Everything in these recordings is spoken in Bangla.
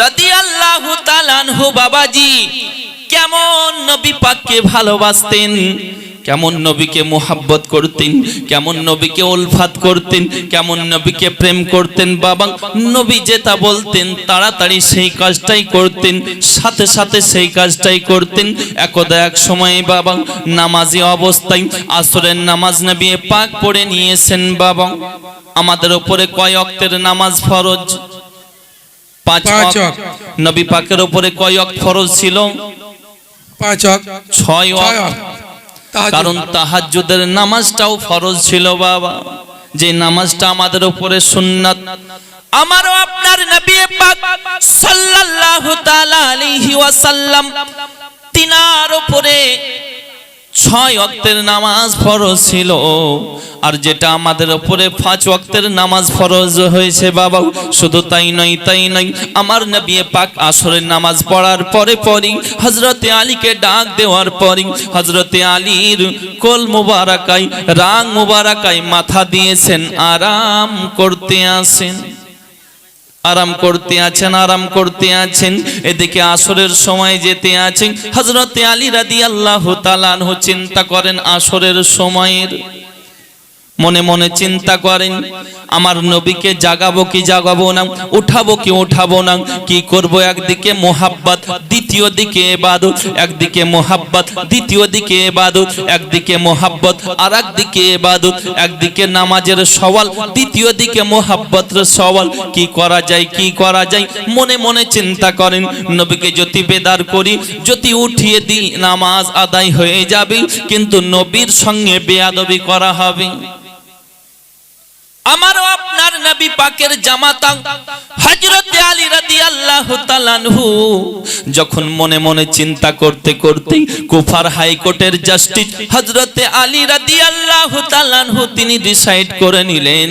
রাদিয়াল্লাহু তাআলা আনহু বাবাজি কেমন নবী পাককে ভালোবাসতেন, কেমন নবীকে মোহাব্বত করতেন, কেমন নবীকে উলফাত করতেন, কেমন নবীকে প্রেম করতেন। বাবা নবী যেটা বলতেন তাড়াতাড়ি সেই কাজটাই করতেন, সাথে সাথে সেই কাজটাই করতেন। একদা এক সময়ে বাবা নামাজি অবস্থায় আসরের নামাজ নবী পাক পড়ে নিয়েছেন। বাবা আমাদের উপরে কয় ওয়াক্তের নামাজ ফরজ? 5 ওয়াক্ত। নবী পাকের উপরে কয় ওয়াক্ত ফরজ ছিল? 5 ওয়াক্ত, 6 ওয়াক্ত। কারণ তাহাজ্জুদের নামাজটাও ফরজ ছিল বাবা, যে নামাজটা আমাদের উপরে সুন্নাত। আমারও আপনার নবী পাক সাল্লাল্লাহু তাআলা আলাইহি ওয়াসাল্লাম তিনার উপরে 6 ওয়াক্তের নামাজ ফরজ ছিল, আর যেটা আমাদের উপরে 5 ওয়াক্তের নামাজ ফরজ হয়েছে বাবা। শুধু তাই নয়, আমার নবী পাক আসরের নামাজ পড়ার পরে হযরতে আলীকে ডাক দেওয়ার পরে হযরতে আলীর কোল মুবারাকায় রাং মুবারাকায় মাথা দিয়েছেন, আরাম করতে আসেন। আরাম করতে আছেন। এদিকে আসরের সময় যেতে আছেন। হযরতে আলী রাদিয়াল্লাহু তাআলা আনহু চিন্তা করেন আসরের সময়ের, মনে মনে চিন্তা করেন আমার নবীকে জাগাবো কি জাগাবো না, উঠাবো কি উঠাবো না, কি করব। একদিকে মোহাব্বত, দ্বিতীয় দিকে ইবাদত, একদিকে মোহাব্বত, দ্বিতীয় দিকে ইবাদত, একদিকে মোহাব্বত আর একদিকে ইবাদত, একদিকে নামাজের সওয়াল, দ্বিতীয় দিকে মোহাব্বতের সওয়াল। কি করা যায় মনে মনে চিন্তা করেন। নবীকে যদি বেদার করি, যদি উঠিয়ে দিই নামাজ আদায় হয়ে যাবে, কিন্তু নবীর সঙ্গে বেয়াদবি করা হবে। আমারও আপনার নবী পাকের জামাতা হযরতে আলী রাদিয়াল্লাহু তাআলা আনহু যখন মনে মনে চিন্তা করতে কুফার হাইকোর্টের জাস্টিস হযরতে আলী রাদিয়াল্লাহু তাআলা আনহু তিনি ডিসাইড করে নিলেন,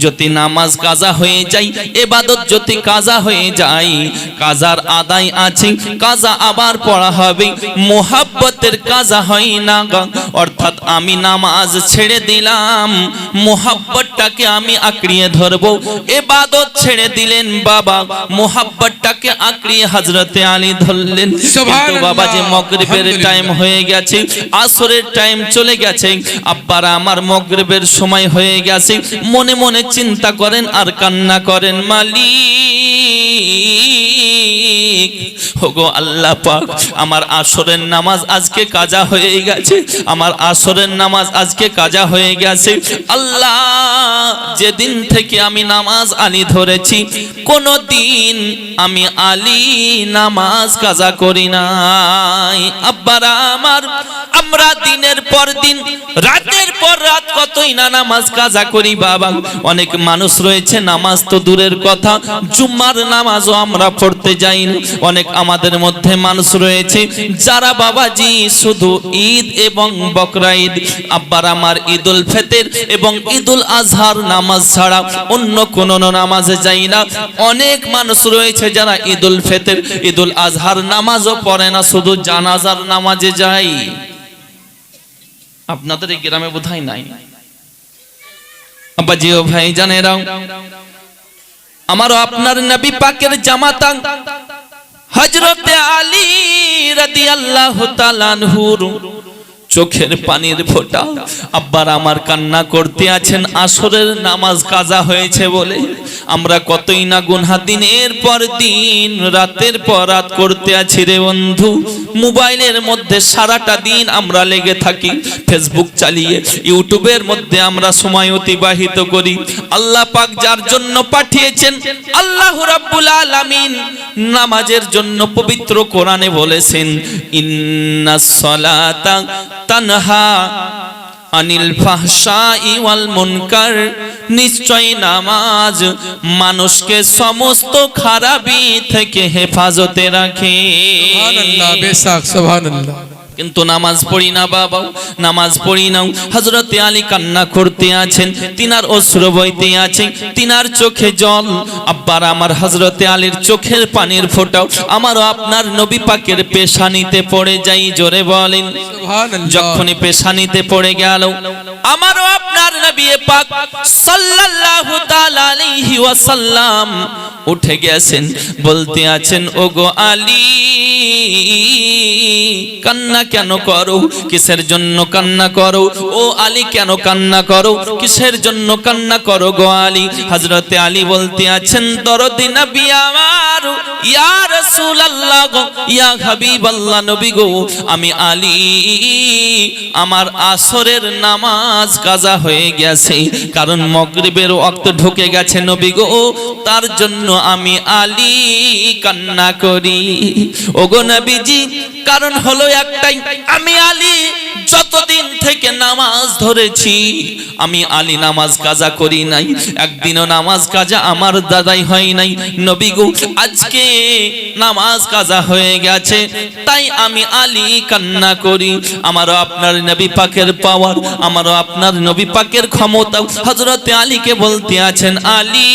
যদি নামাজ কাজা হয়ে যায়, ইবাদত যদি কাজা হয়ে যায়, কাজার আদায় আছে, কাজা আবার পড়া হবে, মোহাব্বতের কাজা হয় না। অর্থাৎ আমি নামাজ ছেড়ে দিলাম, মোহাব্বতটাকে আমি আঁকড়িয়ে ধরবো। ইবাদত ছেড়ে দিলেন বাবা, মোহাব্বতটাকে আঁকড়িয়ে হযরতে আলী ধরলেন। কিন্তু বাবা যে মাগরিবের টাইম হয়ে গেছে, আসরের টাইম চলে গেছে, আব্বারা আমার মাগরিবের সময় হয়ে গেছে, মনে মনে চিন্তা করেন আর কান্না করেন, মালিক ওগো আল্লাহ পাক, আমার আসরের নামাজ আজকে কাজা হয়ে গেছে, আমার আসরের নামাজ আজকে কাজা হয়ে গেছে। আল্লাহ যেদিন থেকে আমি নামাজ আলী ধরেছি, কোনদিন আমি আলী নামাজ কাজা করি নাই। আব্বারা আমার, আমরা দিনের পর দিন, রাতের পর রাত কতই না নামাজ কাজা করি বাবা। অনেক মানুষ রয়েছে নামাজ তো দূরের কথা, জুম্মার নামাজও আমরা পড়তে যাই না। অনেক আমাদের মধ্যে মানুষ রয়েছে যারা বাবাজি শুধু ঈদ এবং বকরা ঈদ, আব্বার আমার ঈদুল ফিতর এবং ঈদুল আজহার নামাজ ছাড়া অন্য কোন নামাজে যাই না। অনেক মানুষ রয়েছে যারা ঈদুল ফিতর ঈদুল আজহার নামাজও পড়ে না, শুধু জানাজার নামাজে যায়। আপনাদের এই গ্রামে বোধহয় নাই আব্বাজি ও ভাই জানেরাও, আমারও আপনার নবী পাকের জামাতা হযরতে আলী রাদিয়াল্লাহু তাআলা আনহুর চোখের পানির ফোঁটা আব্বার আমার কান্না করতে আছেন আসরের নামাজ কাজা হয়েছে বলে। আমরা কতই না গুনাহ দিনের পর দিন, রাতের পর রাত করতে আছি রে বন্ধু। মোবাইলের মধ্যে সারাটা দিন আমরা লেগে থাকি, ফেসবুক চালিয়ে ইউটিউবের মধ্যে আমরা সময় অতিবাহিত করি। আল্লাহ পাক যার জন্য পাঠিয়েছেন, আল্লাহ রাব্বুল আলামিন নামাজের জন্য পবিত্র কোরআনে বলেছেন, ইন্নাস সালাতা তানহা আনিল ফাহশাই ওয়াল মুনকার, নিশ্চয় নামাজ মানুষকে সমস্ত খারাপি থেকে হেফাজতে রাখে। সুবহানাল্লাহ, বেশক সুবহানাল্লাহ। কিন্তু নামাজ পড়ি না বাবা, নামাজ পড়ি না। হযরতে আলী কান্না করতে আছেন, তিনার অশ্রু বইতে আছে, তিনার চোখে জল। আব্বার আমার হযরতে আলীর চোখের পানির ফোঁটাও আমারও আপনার নবী পাকের পেশানিতে পড়ে যাই। জোরে বলেন সুবহানাল্লাহ। যখনই পেশানিতে পড়ে গেল আমারও আপনার নবী পাক সাল্লাল্লাহু তাআলা আলাইহি ওয়াসাল্লাম উঠে গেছেন, বলতে আছেন ওগো আলী কান্না কেন করো, কিসের জন্য কান্না করো? ও আলী কেন কান্না করো, কিসের জন্য কান্না করো গো আলী? হযরতে আলী বলতে আছেন দরদি নবী আমার, ইয়া রাসূলুল্লাহ গো, ইয়া হাবিবাল্লাহ নবী গো, আমি আলী আমার আসরের নামাজ কাজা হয়ে গেছে, কারণ মাগরিবের ওয়াক্ত ঢুকে গেছে নবী গো, তার জন্য আমি আলী কান্না করি। ওগো নবীজি কারণ হলো একটাই, আমি আলী যতদিন থেকে নামাজ ধরেছি আমি আলী নামাজ কাজা করি নাই, একদিনও নামাজ কাজা আমার দাদাই হয় নাই। নবী গো আজকে নামাজ কাজা হয়ে গেছে, তাই আমি আলী কান্না করি। আমারও আপনার নবী পাকের পাওয়ার, আমারও আপনার নবী পাকের ক্ষমতা হযরতে আলীকে বলতে আছেন আলী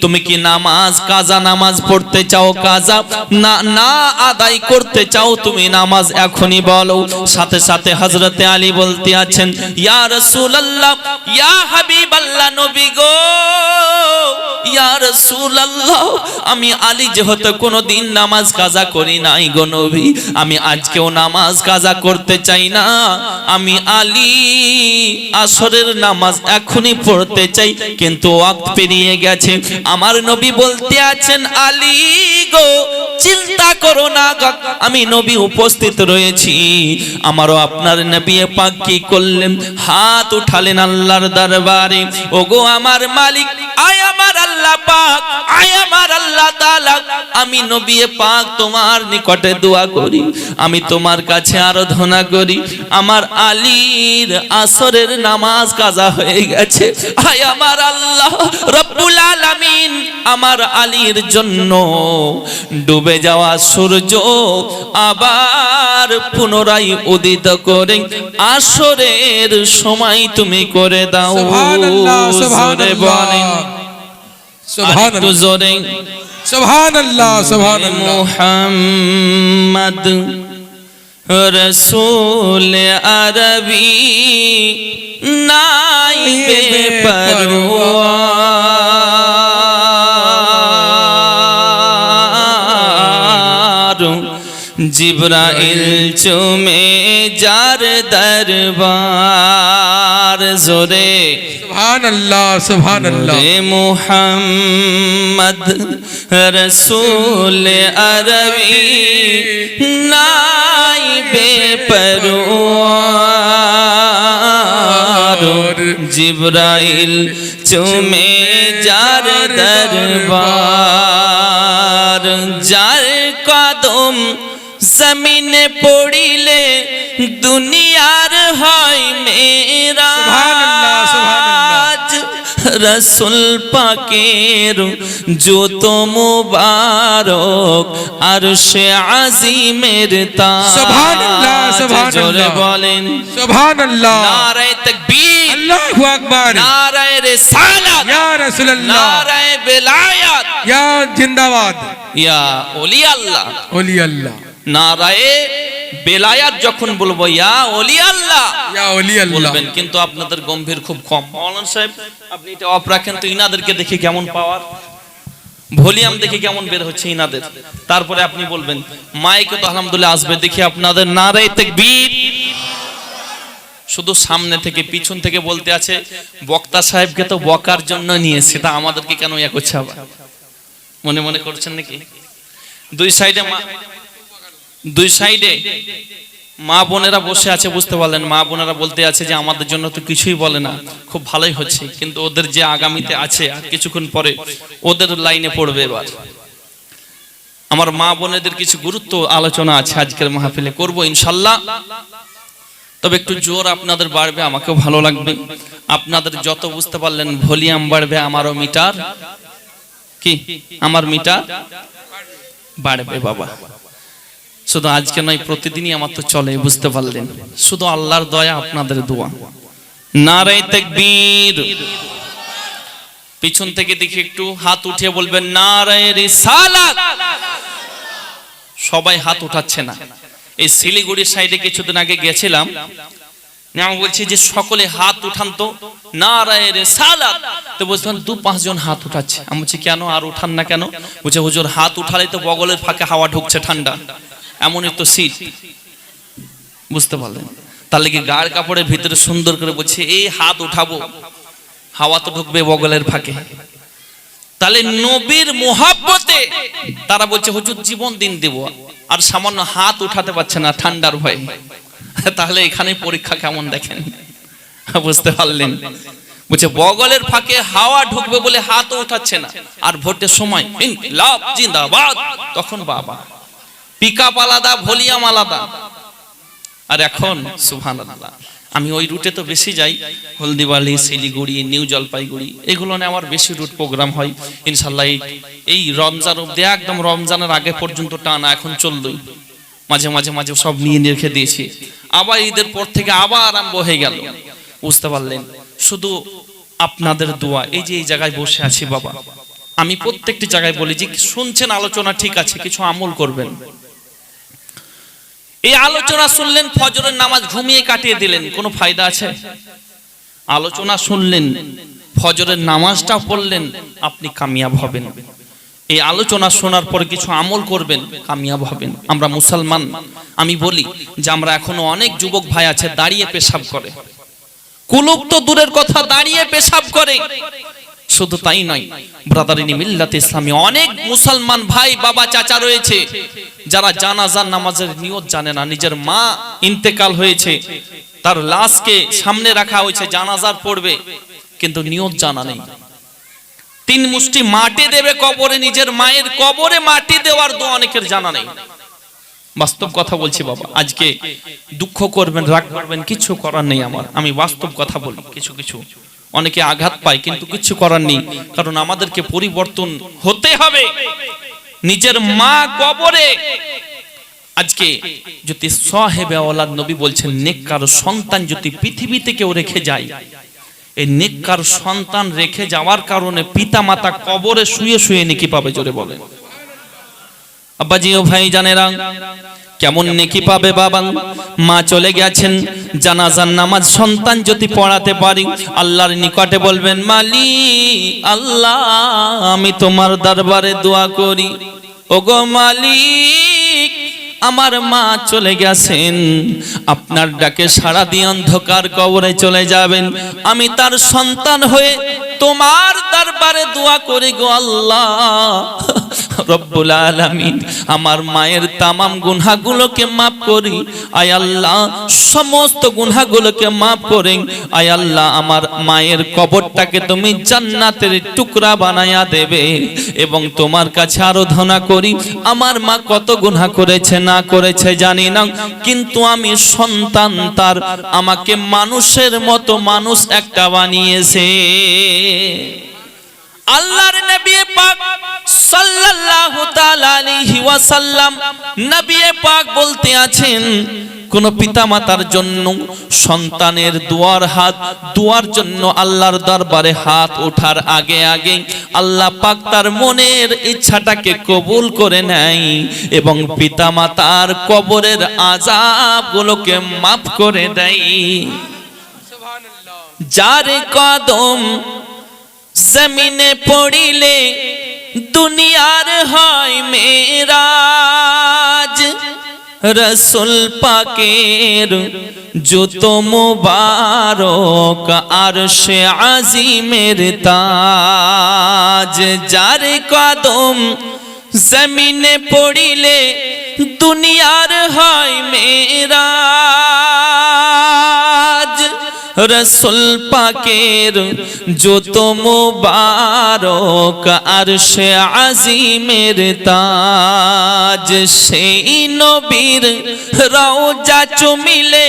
তুমি কি নামাজ কাজা নামাজ পড়তে চাও কাজা না না আদায় করতে চাও? তুমি নামাজ এখনই বলো। সাথে সাথে হযরতে আলী বলতে আছেন ইয়া রাসূলুল্লাহ, ইয়া হাবিবাল্লাহ নবী গো, ইয়া রাসূলুল্লাহ আমি আলী যেহেতু কোনোদিন নামাজ কাজা করি নাই গো নবী, আমি আজকেও নামাজ কাজা করতে চাই না, আমি আলী আসরের নামাজ এখনই পড়তে চাই, কিন্তু ওয়াক্ত পেরিয়ে গেছে। আমার নবী বলতে আছেন আলী গো চিন্তা করো না, আমি নবী উপস্থিত রয়েছি। আমারও আপনার নবী পাক কি করলেন, হাত উঠালেন আল্লাহর দরবারে, ওগো আমার মালিক, আয় আমার আল্লাহ পাক, আয় আমার আল্লাহ তাআলা, আমি নবী পাক তোমার নিকটে দোয়া করি, আমি তোমার কাছে আরাধনা করি, আমার আলীর আসরের নামাজ কাজা হয়ে গেছে। আয় আমার আল্লাহ রব্বুল আলামিন আমার আলীর জন্য ডুবে যাওয়া সূর্য আবার পুনরায় উদিত করে আসরের সময় তুমি করে দাও। সুবহানাল্লাহ, সুবহানাল্লাহ, আরেকটু জোরে সুবহানাল্লাহ, সুবহানাল্লাহ। মুহাম্মদ রাসূল আরবি নাইবে পরওয়ার, জিবরাইল চুমে যার দরবার। জোরে সুবহানাল্লাহ, সুবহানাল্লাহ। রে মুহাম্মদ রাসূল আরবি নাইবে পরওয়ার, জিবরাইল চুমে যার দরবার, যার কদম জমিনে পড়িলে দুনিয়ার হয় মেরা। সুবহানাল্লাহ, সুবহানাল্লাহ। রসুল পাকের জুতো মুবারক আরশে আজিমের তাজ। সুবহানাল্লাহ, সুবহানাল্লাহ। জোরে বলেন সুবহানাল্লাহ। নারায়ে তাকবীর, আল্লাহু আকবার, নারায়ে রিসালাত, ইয়া রাসূলুল্লাহ, নারায়ে বেলায়াত, ইয়া জিন্দাবাদ, ইয়া ওলি আল্লাহ। ওলি আল্লাহ, নারায়ে বেলায়াত যখন বলবো ইয়া ওলি আল্লাহ ইয়া ওলি আল্লাহ বলবেন, কিন্তু আপনাদের গম্ভীর খুব কম। মাওলানা সাহেব আপনি এটা অফ রাখেন তো, ইনাদেরকে দেখে কেমন পাওয়ার, ভলিউম দেখে কেমন বের হচ্ছে ইনাদের, তারপরে আপনি বলবেন। মাইকে তো আলহামদুলিল্লাহ আসবে, দেখি আপনাদের নারায়ে তাকবীর। শুধু সামনে থেকে পিছন থেকে বলতে আছে বক্তা সাহেবকে তো বকার জন্য নিয়েছে, তা আমাদেরকে কেন ইয়া করছে আবার, মনে মনে করছেন নাকি? দুই সাইডে মা বোনেরা বসে আছে, বুঝতে পারলেন? মা বোনেরা বলতে আছে যে আমাদের জন্য তো কিছুই বলে না, খুব ভালোই হচ্ছে, কিন্তু ওদের যে আগামীতে আছে আর কিছুক্ষণ পরে ওদের লাইনে পড়বে। এবার আমার মা বোনেদের কিছু গুরুত্ব আলোচনা আছে আজকের মাহফিলে, করব ইনশাল্লাহ। তবে একটু জোর আপনাদের বাড়বে, আমাকেও ভালো লাগবে। আপনাদের যত বুঝতে পারলেন ভলিউম বাড়বে, আমারও মিটার কি, আমার মিটার বাড়বে বাবা। শুধু আজকে নয়, প্রতিদিনই আমার তো চলে, বুঝতে পারলেন? শুধু আল্লাহর দয়া, আপনাদের দোয়া। নারে তাকবীর। পিছন থেকে দেখি একটু হাত উঠিয়ে বলবেন নারে রিসালাত। সবাই হাত উঠাচ্ছে না। এই শিলিগুড়ির সাইডে কিছুদিন আগে গেছিলাম, আমি বলছি যে সকলে হাত উঠান তো, নারে রিসালাত। তো বুঝলেন 2-5 জন হাত উঠাচ্ছে। আমি বলছি কেন, আর উঠান না কেন? বলছে হুজুর হাত উঠালে তো বগলের ফাঁকে হাওয়া ঢুকছে ঠান্ডা, এমনই তো শীত। বুঝতে পারলেন? তার লেগে গায়ের কাপড়ের ভিতরে সুন্দর করে বলছে এই হাত উঠাবো, হাওয়া তো ঢুকবে বগলের ফাঁকে। তাহলে নবীর মোহাব্বতে তারা বলছে হুজুর জীবন দিন দেব, আর সামান্য হাত উঠাতে পারছে না ঠান্ডার ভয়ে। তাহলে এখানে পরীক্ষা কেমন দেখেন, বুঝতে পারলেন? বলছে বগলের ফাঁকে হাওয়া ঢুকবে বলে হাতও উঠাচ্ছে না। আর ভোটের সময় ইনকিলাব জিন্দাবাদ, তখন বাবা পিকআপ আলাদা, ভলিউম আলাদা। আর এখন সুবহানাল্লাহ, আমি ওই রুটে তো বেশি যাই, হলদিবাড়ি, শিলিগুড়ি, নিউ জলপাইগুড়ি, এগুলো নিয়ে আমার বেশি রুট প্রোগ্রাম হয়। ইনশাল্লাহ এই রমজান অবধি, একদম রমজানের আগে পর্যন্ত টানা, এখন চললই। মাঝে মাঝে মাঝে সব নিয়ে রেখে দিয়েছি, আবার ঈদের পর থেকে আবার আরম্ভ হয়ে গেল। বুঝতে পারলেন? শুধু আপনাদের দোয়া। এই যে এই জায়গায় বসে আছি বাবা, আমি প্রত্যেকটি জায়গায় বলি যে শুনছেন আলোচনা ঠিক আছে, কিছু আমল করবেন। এই আলোচনা শুনলেন, ফজরের নামাজ ঘুমিয়ে কাটিয়ে দিলেন, কোনো ফায়দা আছে? আলোচনা শুনলেন, ফজরের নামাজটা পড়লেন, আপনি কামিয়াব হবেন। এই আলোচনা শোনার পরে কিছু আমল করবেন, কামিয়াব হবেন। আমরা মুসলমান, আমি বলি যে আমরা এখনো অনেক যুবক ভাই আছে দাঁড়িয়ে পেশাব করে। কুলুপ তো দূরের কথা, দাঁড়িয়ে পেশাব করে। শুধু তাই নয়, ব্রাদারিনী মিল্লাতে ইসলামী অনেক মুসলমান ভাই বাবা চাচা রয়েছে যারা জানাজার নামাজের নিয়ত জানে না। নিজের মা ইন্তেকাল হয়েছে, তার লাশকে সামনে রাখা হয়েছে, জানাজার পড়বে, কিন্তু নিয়ত জানা নেই। 3 মুষ্টি মাটি দেবে কবরে, নিজের মায়ের কবরে মাটি দেওয়ার দোয়া অনেকের জানা নেই। বাস্তব কথা বলছি বাবা, আজকে দুঃখ করবেন, রাগ করবেন, কিছু করার নেই আমার। আমি বাস্তব কথা বলি, কিছু কিছু অনেকে আঘাত পায়, কিন্তু কিছু করার নেই, কারণ আমাদেরকে পরিবর্তন হতে হবে। নিজের মা কবরে, আজকে যদি সাহেবে আওলাদ নবী বলছেন নেককার সন্তান যদি পৃথিবীতে কেউ রেখে যায়, এই নেককার সন্তান রেখে যাওয়ার কারণে পিতা মাতা কবরে শুয়ে শুয়ে নেকি পাবে, জোরে বলেন। আব্বাজি ও ভাই জানেরা, কেমন নেকি পাবে বাবা? মা চলে গেছেন, জানাজার নামাজ সন্তান যদি পড়াতে পারি, আল্লাহর নিকটে বলবেন মালিক আল্লাহ, আমি তোমার দরবারে দোয়া করি, ওগো মালিক আমার মা চলে গেছেন, আপনার ডাকে সাড়া দিয়ে অন্ধকার কবরে চলে যাবেন, আমি তার সন্তান হয়ে তোমার দরবারে দোয়া করি গো আল্লাহ রব্বুল আলামিন, আমার মায়ের তামাম গুনাহগুলোকে মাফ করি, আয় আল্লাহ সমস্ত গুনাহগুলোকে মাফ করেন, আয় আল্লাহ আমার মায়ের কবরটাকে তুমি জান্নাতের টুকরা বানায়া দেবে। এবং তোমার কাছে আরাধনা করি, আমার মা কত গুনাহ করেছে না করেছে জানি না, কিন্তু আমি সন্তান তার, আমাকে মানুষের মতো মানুষ একটা বানিয়েছে। আল্লাহর নবী পাক সাল্লাল্লাহু তাআলা আলাইহি ওয়াসাল্লাম নবী পাক বলতে আছেন, কোন পিতামাতার জন্য সন্তানের দোয়ার জন্য আল্লাহর দরবারে হাত ওঠার আগে আগে আল্লাহ পাক তার মনের ইচ্ছাটাকে কবুল করে নেয় এবং পিতামাতার কবরের আযাবগুলোকে মাফ করে দেয়। যার কদম জমিনে পড়িলে দুনিয়ার হয় মেরাজ, রসুল পাকের জুতো মুবারক আরশে আজিমের তাজ। যার কদম জমিনে পড়িলে দুনিয়ার হয় মেরাজ, রসুল পাকের জুতো মুবারক আরশে আজিমের তাজ। সেই নবীর রওজা চুমিলে,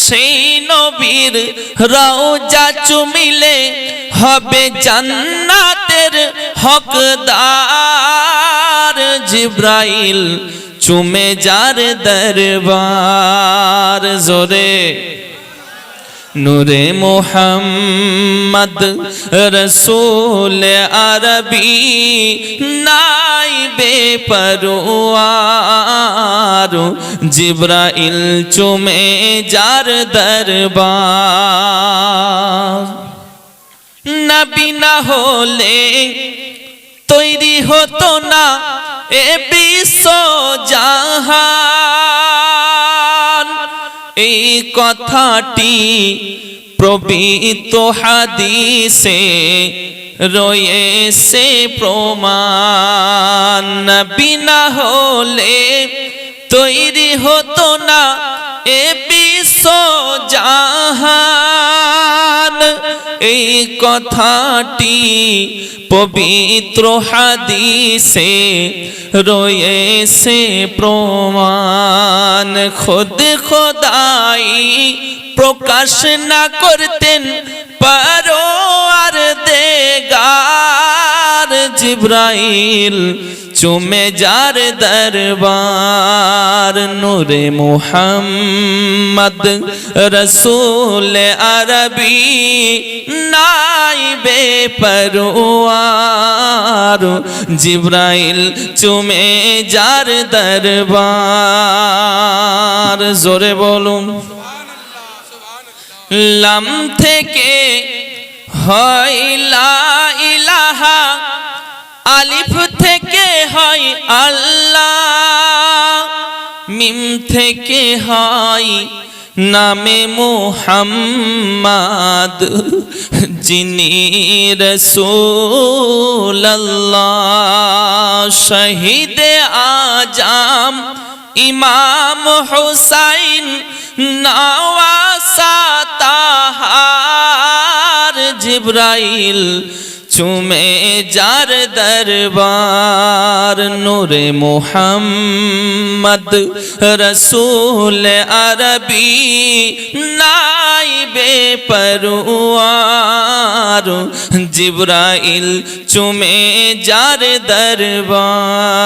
সেই নবীর রওজা চুমিলে হবে জান্নাতের হকদার। জিব্রাইল চুমে যার দরবার জোরে নূরে মুহাম্মদ রসূল আরবি নাইবে পরওয়ার জিবরাইল চুমে যার দরবার নবী না হলে তৈরি হতো না এ বিশ্ব জাহান এই কথাটি পবিত্র হাদিসে রয়েছে প্রমাণ নবী না হলে তৈরি হতো না এ বিশ্ব জাহান এই কথাটি পবিত্র হাদিসে রয়েছে প্রমাণ খুদ খোদাই প্রকাশ না করতেন পরওয়ারদিগার জিবরাইল চুমে যার দরবার নূরে মুহাম্মদ রসূল আরবি নাইবে পরওয়ার জিবরাইল চুমে যার দরবার জোরে বলুন লাম থেকে হয় লা ইলাহা আলিফ থেকে হয় আল্লাহ মিম থেকে হয় নামে মুহাম্মদ যিনি রাসূলুল্লাহ শহীদে আজম ইমাম হুসাইন নওয়াসা তাহার জিবরাইল চুমে যার দরবার নূরে মুহাম্মদ রসূল আরবি নাইবে পরওয়ার জিবরাইল চুমে যার দরবার